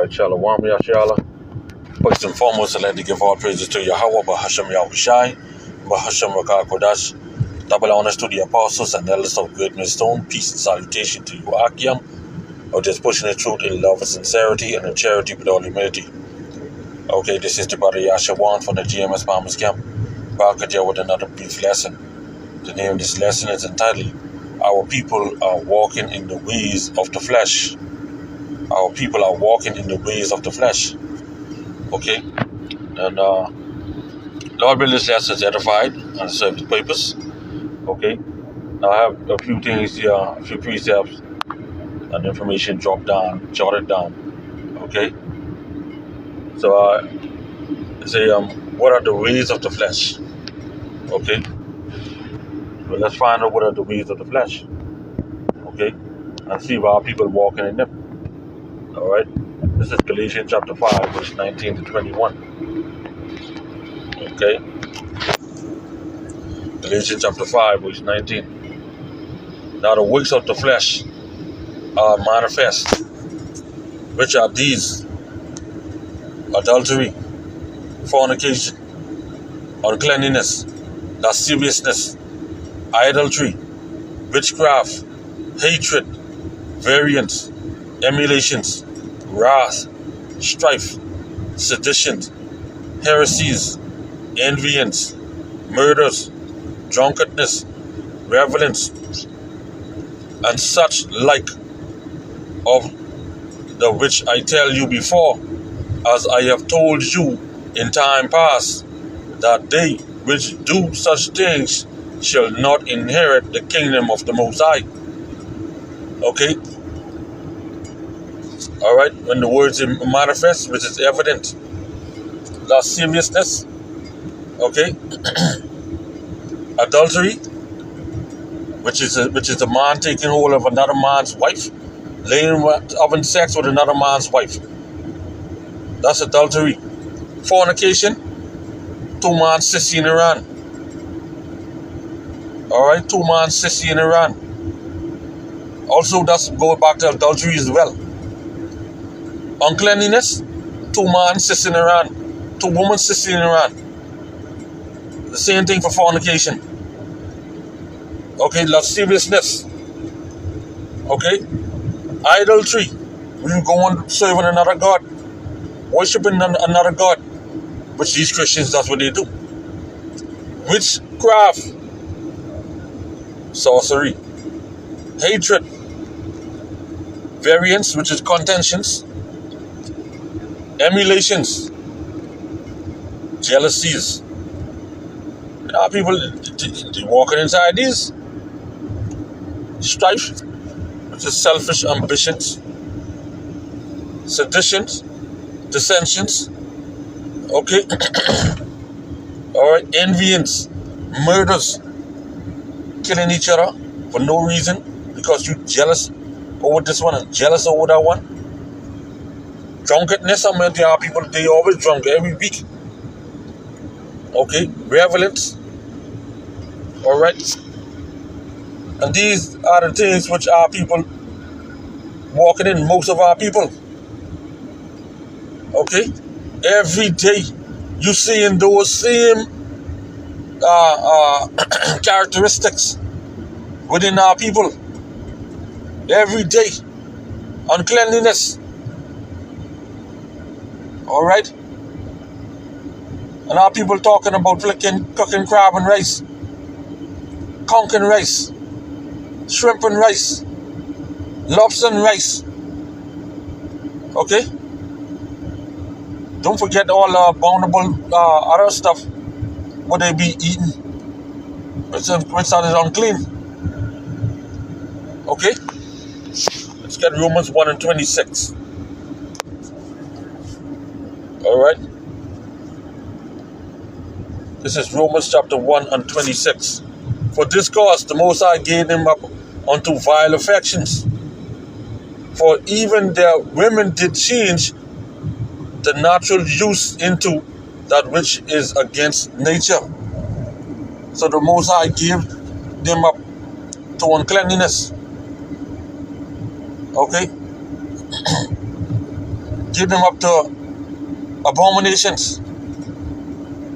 Alright, Shalom, Yashala. First and foremost, I'd like to give all praises to Yahweh, Bahasham Yahushai, Bahasham Rakah Kodash. Double honors to the apostles and elders of Great Millstone. Peace and salutation to you, Akiam, of just pushing the truth in love and sincerity and in charity with all humility. Okay, this is the brother YASHAWAN from the GMS Farmers Camp. Back at you with another brief lesson. The name of this lesson is entitled, Our People Are Walking in the Ways of the Flesh. Our people are walking in the ways of the flesh. Okay? And Lord will this lesson is edified and serve the purpose. Okay? Now I have a few things here, a few precepts and information jotted down. Okay? So say what are the ways of the flesh? Okay? Well, let's find out what are the ways of the flesh. Okay? And see why people walking in them. Alright? This is Galatians chapter 5, verse 19 to 21. Okay? Galatians chapter 5, verse 19. Now the works of the flesh are manifest, which are these: adultery, fornication, uncleanness, lasciviousness, idolatry, witchcraft, hatred, variance, emulations, wrath, strife, seditions, heresies, envyings, murders, drunkenness, revelings, and such like, of the which I tell you before, as I have told you in time past, that they which do such things shall not inherit the kingdom of the Most High. Okay? Alright, when the words manifest, which is evident, lasciviousness, okay, adultery, which is a man taking hold of another man's wife, having sex with another man's wife. That's adultery. Fornication, two man sissy in Iran. Alright, two man sissy in Iran. Also, that's go back to adultery as well. Uncleanliness, two man sissy in Iran. Two women sissy in Iran. The same thing for fornication. Okay, lasciviousness. Okay, idolatry. We go on serving another god, worshiping another god, which these Christians, that's what they do. Witchcraft, sorcery, hatred, variance, which is contentions, emulations, jealousies. People they walking inside these. Strife, which is selfish ambitions, seditions, dissensions, okay, alright, envyings, murders, killing each other for no reason, because you're jealous over this one and jealous over that one. Drunkenness, I mean, there are people, they always drunk every week. Okay, revelings, alright. And these are the things which our people walking in, most of our people. Okay? Every day you see in those same characteristics within our people. Every day. Uncleanliness. Alright? And our people talking about cooking crab and rice, conch and rice, shrimp and rice, lobster and rice. Okay? Don't forget all abominable other stuff what they be eating, which is unclean. Okay? Let's get Romans 1 and 26. Alright? This is Romans chapter 1 and 26. For this cause the Most High gave them up unto vile affections. For even their women did change the natural use into that which is against nature. So the Most High gave them up to uncleanliness. Okay? Give them up to abominations.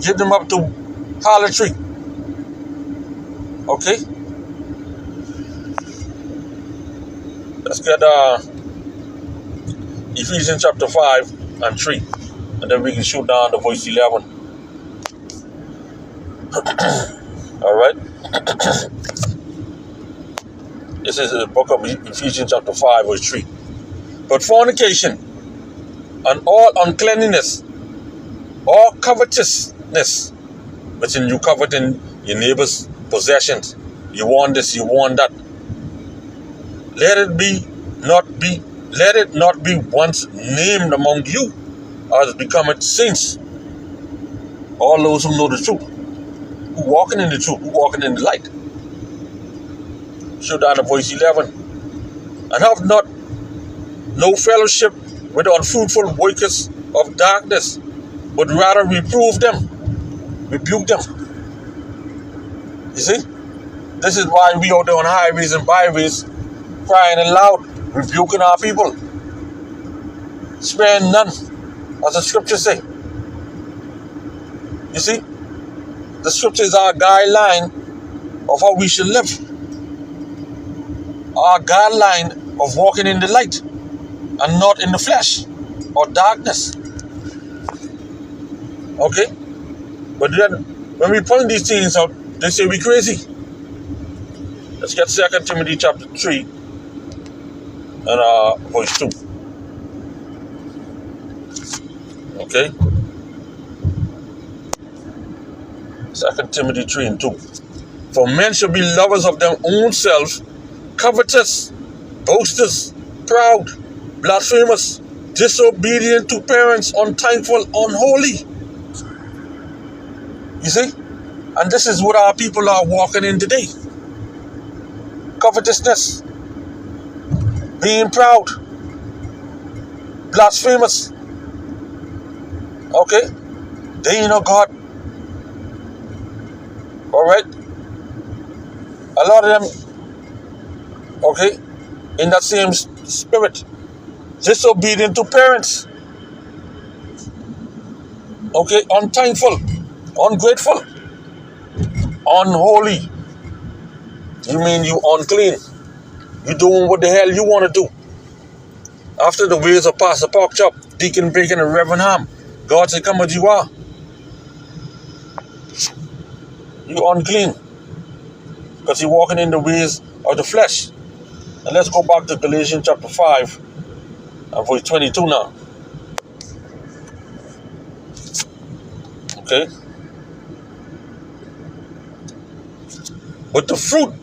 Give them up to harlotry. Okay? Let's get Ephesians chapter 5 and 3. And then we can shoot down to verse 11. Alright? This is the book of Ephesians chapter 5 verse 3. But fornication and all uncleanness, all covetousness, which in you coveting your neighbor's possessions, you want this, you want that. Let it not be once named among you as becometh saints. All those who know the truth, who walking in the truth, who walking in the light. Show down to verse 11. And have not no fellowship with the unfruitful workers of darkness, but rather reprove them, rebuke them. You see? This is why we out there on highways and byways crying aloud, rebuking our people. Sparing none, as the scriptures say. You see? The scriptures are a guideline of how we should live. Our guideline of walking in the light and not in the flesh or darkness. Okay? But then when we point these things out, they say we crazy. Let's get 2 Timothy chapter 3 and verse 2. Okay? 2 Timothy 3 and 2. For men shall be lovers of their own selves, covetous, boasters, proud, blasphemous, disobedient to parents, unthankful, unholy. You see? And this is what our people are walking in today. Covetousness, being proud, blasphemous. Okay? They ain't know God. Alright? A lot of them, okay, in that same spirit, disobedient to parents. Okay, unthankful, ungrateful, unholy. You mean you unclean? You doing what the hell you want to do. After the ways of Pastor Pork Chop, Deacon Bacon, and Reverend Ham, God said, come as you are. You unclean. Because you're walking in the ways of the flesh. And let's go back to Galatians chapter 5 and verse 22 now. Okay. But the fruit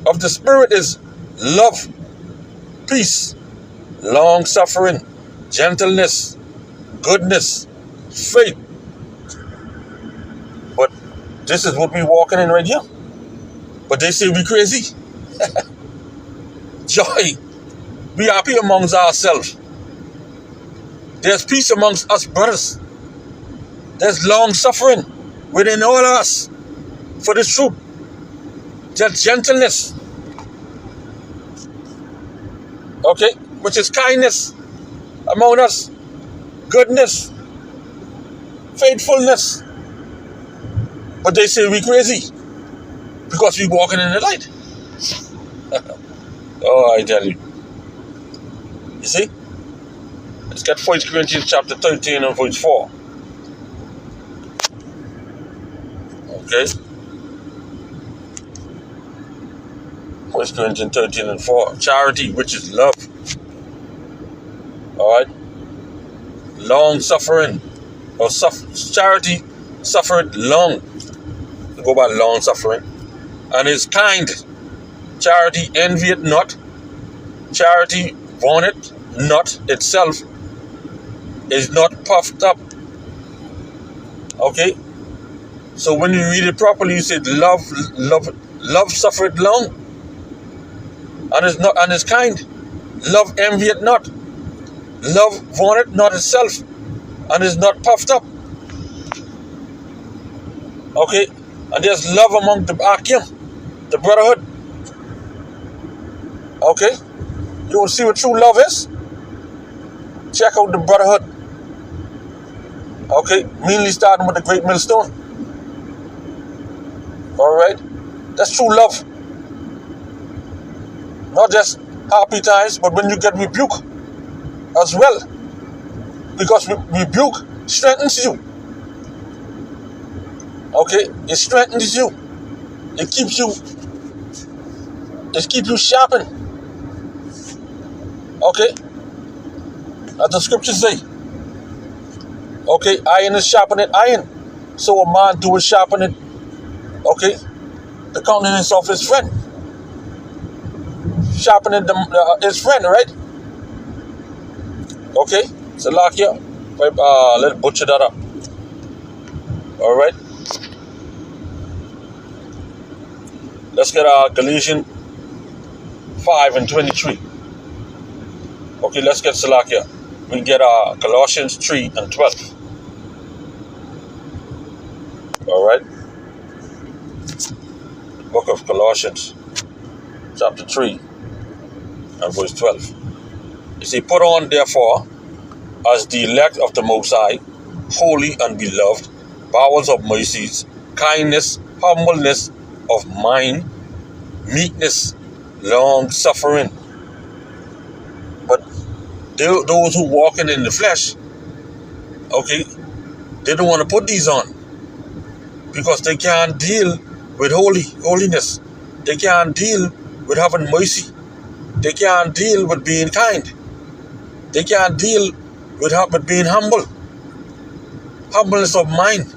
of the Spirit is love, peace, long-suffering, gentleness, goodness, faith. But this is what we're walking in right here. But they say we crazy. Joy. Be happy amongst ourselves. There's peace amongst us brothers. There's long-suffering within all of us for the truth. There's gentleness. Okay? Which is kindness among us. Goodness. Faithfulness. But they say we crazy. Because we walking in the light. Oh, I tell you. You see? Let's get 1 Corinthians chapter 13 and verse 4. Okay? 1 Corinthians 13 and 4. Charity, which is love. Alright? Long suffering. Or charity suffered long. We go by long suffering. And is kind. Charity envieth not. Charity vaunteth not itself. Is not puffed up. Okay? So when you read it properly, you say love suffereth long. And is kind. Love envieth not. Love vaunteth not itself. And is not puffed up. Okay? And there's love among the Akim, the brotherhood. Okay? You will see what true love is. Check out the brotherhood. Okay, mainly starting with the great millstone. Alright? That's true love. Not just happy times, but when you get rebuke as well. Because rebuke strengthens you. Okay? It strengthens you. It keeps you sharpened. Okay? As the scriptures say. Okay? Iron is sharpening iron. So a man do is sharpen it. Okay? The countenance of his friend. Sharpening his friend, right? Okay? So lock here. Let's butcher that up. Alright? Let's get Galatians 5 and 23. Okay, let's get Salakia. We get Colossians 3 and 12. Alright? Book of Colossians, chapter 3 and verse 12. You see, put on therefore, as the elect of the Most High, holy and beloved, bowels of mercies, kindness, humbleness of mind, meekness, long suffering. But those who walking in the flesh, okay, they don't want to put these on because they can't deal with holiness. They can't deal with having mercy. They can't deal with being kind. They can't deal with being humble. Humbleness of mind.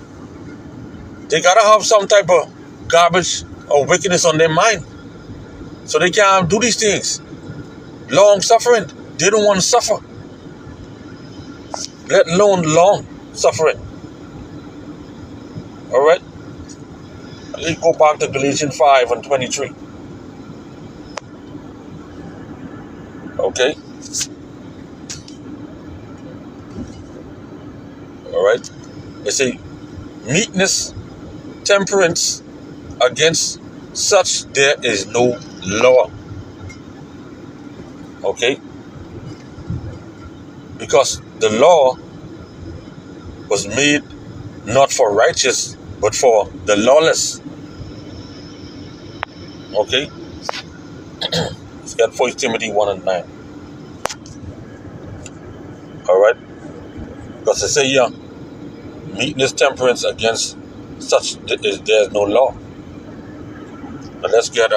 They gotta have some type of garbage or wickedness on their mind. So they can't do these things. Long suffering. They don't want to suffer. Let alone long suffering. Alright? Let's go back to Galatians 5 and 23. Okay? Alright? They say, meekness, temperance, against such there is no law. Okay? Because the law was made not for righteous, but for the lawless. Okay? Let's get 1 Timothy 1 and 9. Alright? Because they say here, meekness, temperance, against such there is no law. But let's get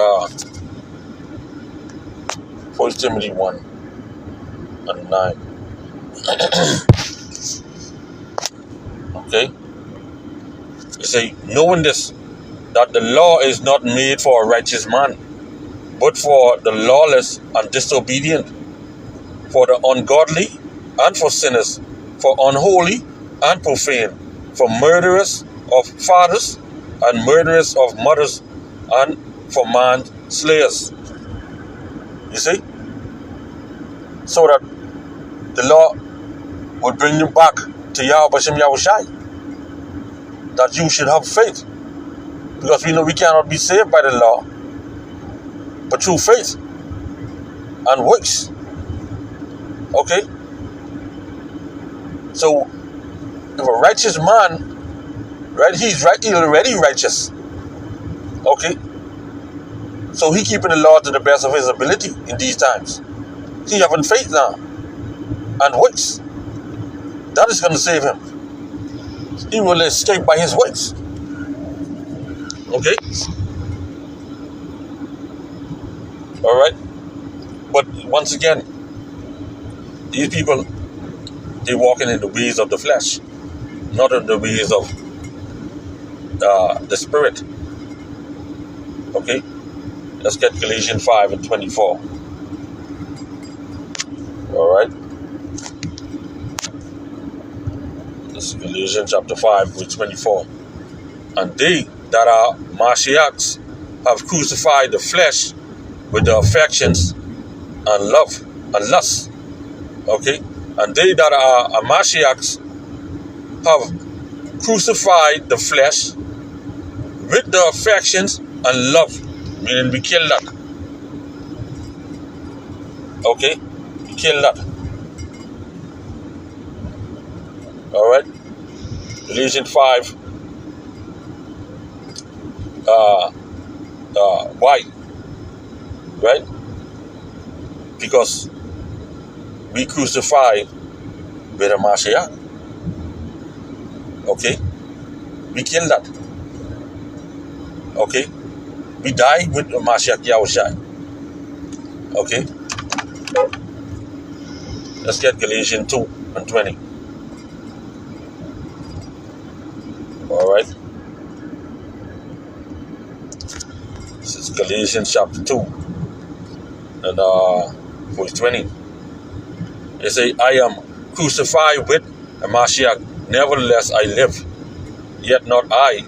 1 Timothy 1 and 9. Okay? You say, knowing this, that the law is not made for a righteous man, but for the lawless and disobedient, for the ungodly and for sinners, for unholy and profane, for murderers of fathers and murderers of mothers, and for manslayers. You see? So that the law would bring you back to Yahweh Shem Yahushai. That you should have faith. Because we know we cannot be saved by the law, but through faith and works. Okay? So, if a righteous man, right, he's already righteous. Okay? So he keeping the law to the best of his ability in these times. He having faith now and works. That is going to save him. He will escape by his works. Okay? Alright? But once again, these people, they're walking in the ways of the flesh, not in the ways of the spirit. Okay? Let's get Galatians 5 and 24. Alright? This is Galatians chapter 5 verse 24. And they that are Mashiachs have crucified the flesh with the affections and love and lust. Okay? And they that are Mashiachs have crucified the flesh with the affections and love. Meaning we kill that. Okay? We kill that. All right. Galatians 5. Why? Right? Because we crucified with a Mashiach. Okay? We killed that. Okay? We died with the Mashiach Yahushai. Okay? Let's get Galatians 2 and 20. Alright? This is Galatians chapter 2 and verse 20. They say, I am crucified with a Mashiach, nevertheless I live. Yet not I,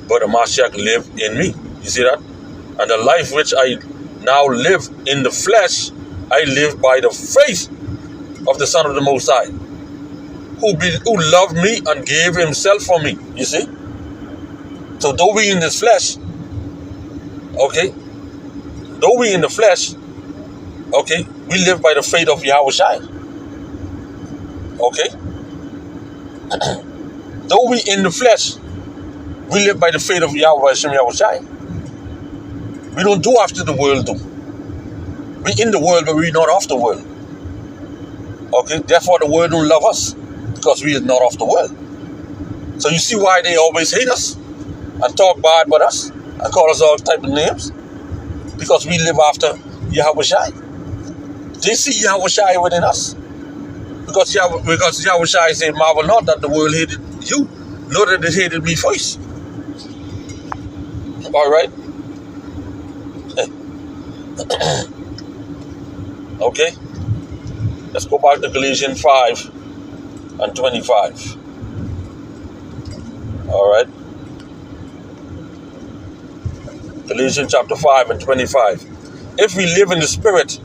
but a Mashiach live in me. You see that? And the life which I now live in the flesh, I live by the faith of the Son of the Most High, who loved me and gave himself for me. You see? So though we in this flesh, okay, though we in the flesh, okay, we live by the faith of Yahushai. Okay? Though we in the flesh, we live by the faith of Yahushai. We don't do after the world do. We in the world, but we not of the world. Okay? Therefore the world don't love us, because we is not of the world. So you see why they always hate us and talk bad about us and call us all type of names? Because we live after Yahushai. They see Yahushai within us. Because Yahushai said, marvel not that the world hated you, nor that it hated me first. Alright? Okay? Let's go back to Galatians 5 and 25. Alright? Galatians chapter 5 and 25. If we live in the Spirit,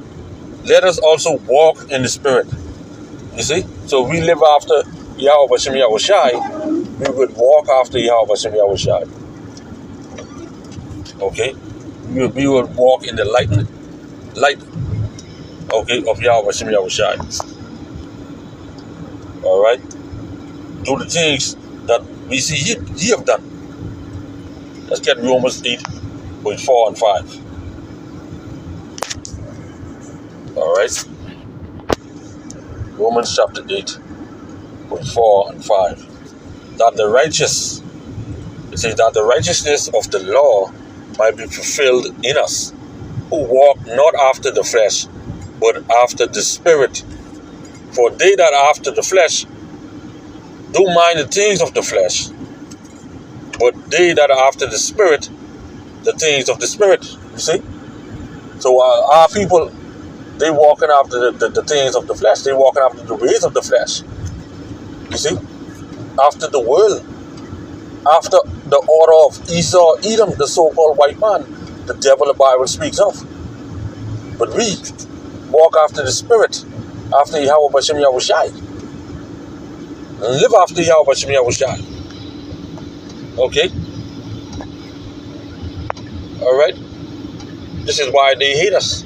let us also walk in the Spirit. You see? So if we live after Yahweh Hashem Yahushai, we would walk after Yahweh Hashem Yahushai. Okay? We would walk in the light, okay, of Yahweh Hashem Yahushai. Alright? Do the things that we see ye have done. Let's get Romans 8, verse 4 and 5. Alright? Romans chapter 8, verse 4 and 5. That the righteous, it says that the righteousness of the law might be fulfilled in us, who walk not after the flesh, but after the Spirit. For they that are after the flesh do mind the things of the flesh, but they that are after the Spirit, the things of the Spirit. You see? So our people, they walking after the things of the flesh. They walking after the ways of the flesh. You see? After the world. After the order of Esau, Edom, the so-called white man, the devil the Bible speaks of. But we walk after the Spirit, after Yahweh Hashem Yahushai. And live after Yahweh Hashem Yahushai. Okay? Alright? This is why they hate us.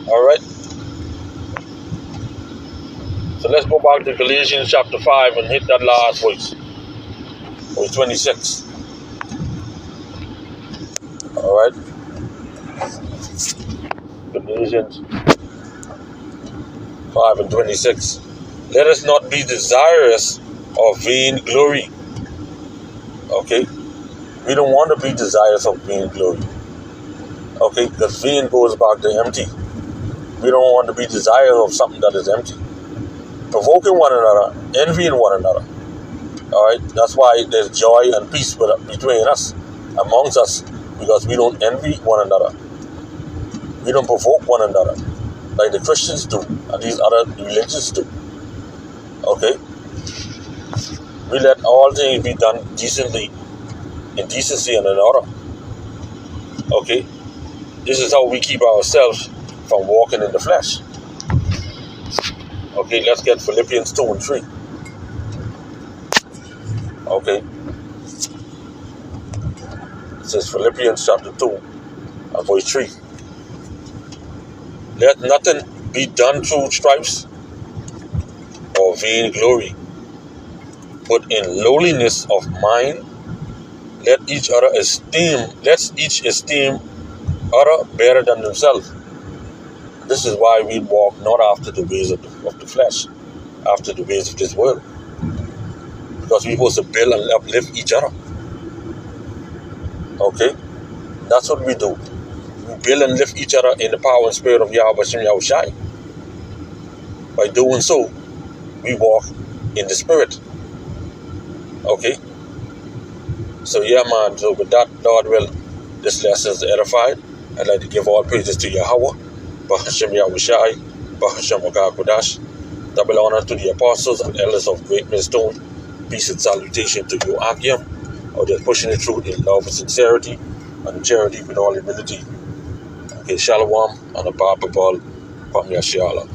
Alright? So let's go back to Galatians chapter 5 and hit that last verse. Verse 26. Alright? Galatians 5 and 26. Let us not be desirous of vain glory. Okay? We don't want to be desirous of vain glory. Okay? Because vain goes back to empty. We don't want to be desirous of something that is empty. Provoking one another, envying one another. Alright? That's why there's joy and peace between us, amongst us, because we don't envy one another. We don't provoke one another like the Christians do and these other religions do. Okay? We let all things be done decently, in decency and in order. Okay? This is how we keep ourselves from walking in the flesh. Okay, let's get Philippians 2 and 3. Okay. It says Philippians chapter 2 and verse 3. Let nothing be done through stripes or or vainglory, but in lowliness of mind, let each esteem other better than themselves. This is why we walk not after the ways of the flesh, after the ways of this world. Because we're supposed to build and uplift each other. Okay? That's what we do. We build and lift each other in the power and spirit of YASHAWAN-BAN. By doing so, we walk in the spirit. Okay? So yeah, man. So with that, Lord will, this lesson is edified. I'd like to give all praises to Yahweh, Bahashem Yahushai, Bahashem Kodash. Double honor to the apostles and elders of Great Millstone. Peace and salutation to you, Akim, or just pushing the truth in love and sincerity and charity with all humility. Okay, Shalom and a Baba Ball from Yashala.